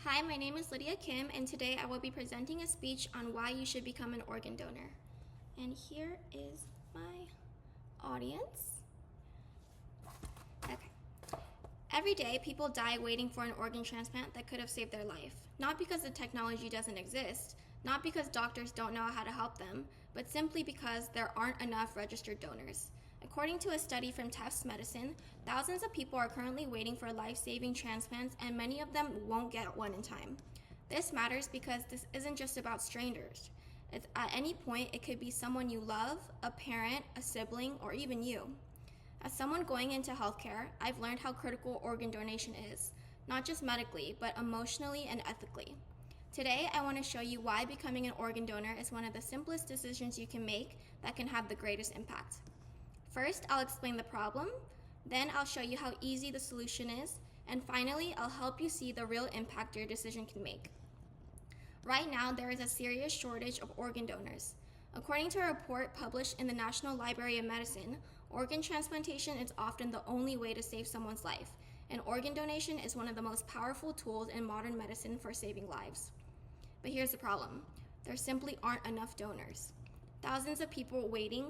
Hi, my name is Lydia Kim, and today I will be presenting a speech on why you should become an organ donor. And here is my audience. Okay. Every day, people die waiting for an organ transplant that could have saved their life. Not because the technology doesn't exist, not because doctors don't know how to help them, but simply because there aren't enough registered donors. According to a study from Tufts Medicine, thousands of people are currently waiting for life-saving transplants, and many of them won't get one in time. This matters because this isn't just about strangers. At any point, it could be someone you love, a parent, a sibling, or even you. As someone going into healthcare, I've learned how critical organ donation is, not just medically, but emotionally and ethically. Today, I want to show you why becoming an organ donor is one of the simplest decisions you can make that can have the greatest impact. First, I'll explain the problem, then I'll show you how easy the solution is, and finally, I'll help you see the real impact your decision can make. Right now, there is a serious shortage of organ donors. According to a report published in the National Library of Medicine, organ transplantation is often the only way to save someone's life, and organ donation is one of the most powerful tools in modern medicine for saving lives. But here's the problem. There simply aren't enough donors. Thousands of people are waiting,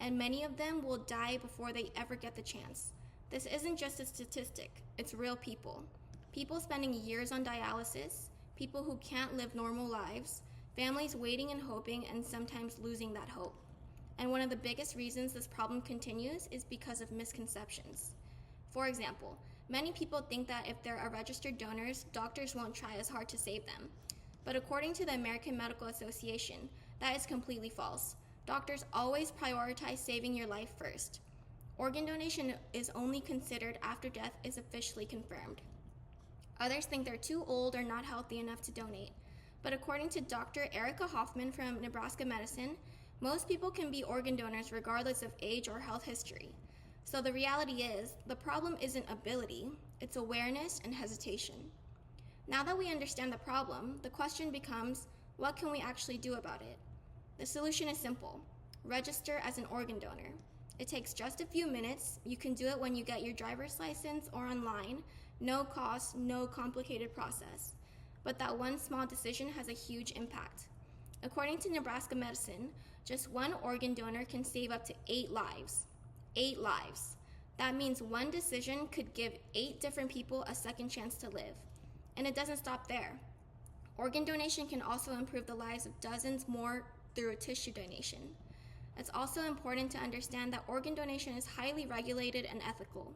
and many of them will die before they ever get the chance. This isn't just a statistic, it's real people. People spending years on dialysis, people who can't live normal lives, families waiting and hoping and sometimes losing that hope. And one of the biggest reasons this problem continues is because of misconceptions. For example, many people think that if there are registered donors, doctors won't try as hard to save them. But according to the American Medical Association, that is completely false. Doctors always prioritize saving your life first. Organ donation is only considered after death is officially confirmed. Others think they're too old or not healthy enough to donate. But according to Dr. Erica Hoffman from Nebraska Medicine, most people can be organ donors regardless of age or health history. So the reality is, the problem isn't ability, it's awareness and hesitation. Now that we understand the problem, the question becomes, what can we actually do about it? The solution is simple. Register as an organ donor. It takes just a few minutes. You can do it when you get your driver's license or online. No cost, no complicated process. But that one small decision has a huge impact. According to Nebraska Medicine, just one organ donor can save up to 8 lives. 8 lives. That means one decision could give 8 different people a second chance to live. And it doesn't stop there. Organ donation can also improve the lives of dozens more through tissue donation. It's also important to understand that organ donation is highly regulated and ethical.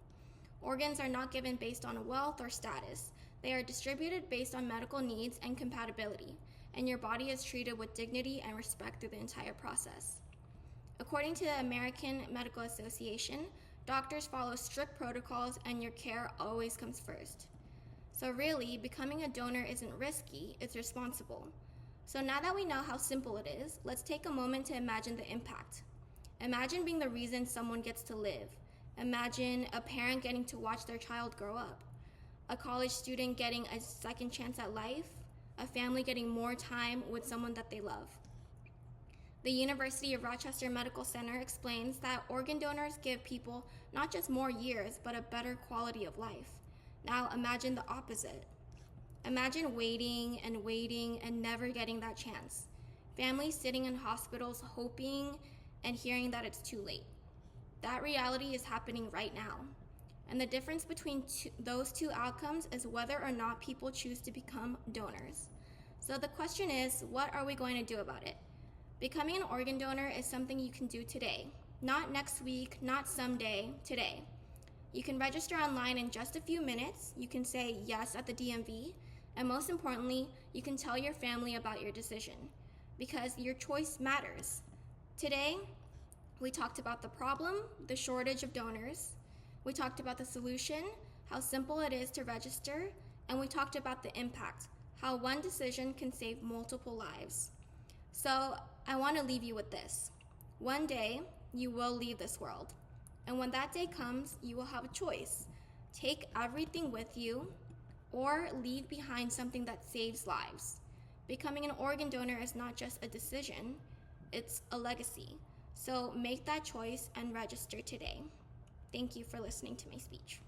Organs are not given based on wealth or status. They are distributed based on medical needs and compatibility, and your body is treated with dignity and respect through the entire process. According to the American Medical Association, doctors follow strict protocols and your care always comes first. So really, becoming a donor isn't risky, it's responsible. So now that we know how simple it is, let's take a moment to imagine the impact. Imagine being the reason someone gets to live. Imagine a parent getting to watch their child grow up, a college student getting a second chance at life, a family getting more time with someone that they love. The University of Rochester Medical Center explains that organ donors give people not just more years, but a better quality of life. Now imagine the opposite. Imagine waiting and never getting that chance. Families sitting in hospitals hoping and hearing that it's too late. That reality is happening right now. And the difference between those two outcomes is whether or not people choose to become donors. So the question is, what are we going to do about it? Becoming an organ donor is something you can do today. Not next week, not someday, today. You can register online in just a few minutes. You can say yes at the DMV. And most importantly, you can tell your family about your decision because your choice matters. Today, we talked about the problem, the shortage of donors. We talked about the solution, how simple it is to register, and we talked about the impact, how one decision can save multiple lives. So I want to leave you with this. One day, you will leave this world. And when that day comes, you will have a choice. Take everything with you, or leave behind something that saves lives. Becoming an organ donor is not just a decision, it's a legacy. So make that choice and register today. Thank you for listening to my speech.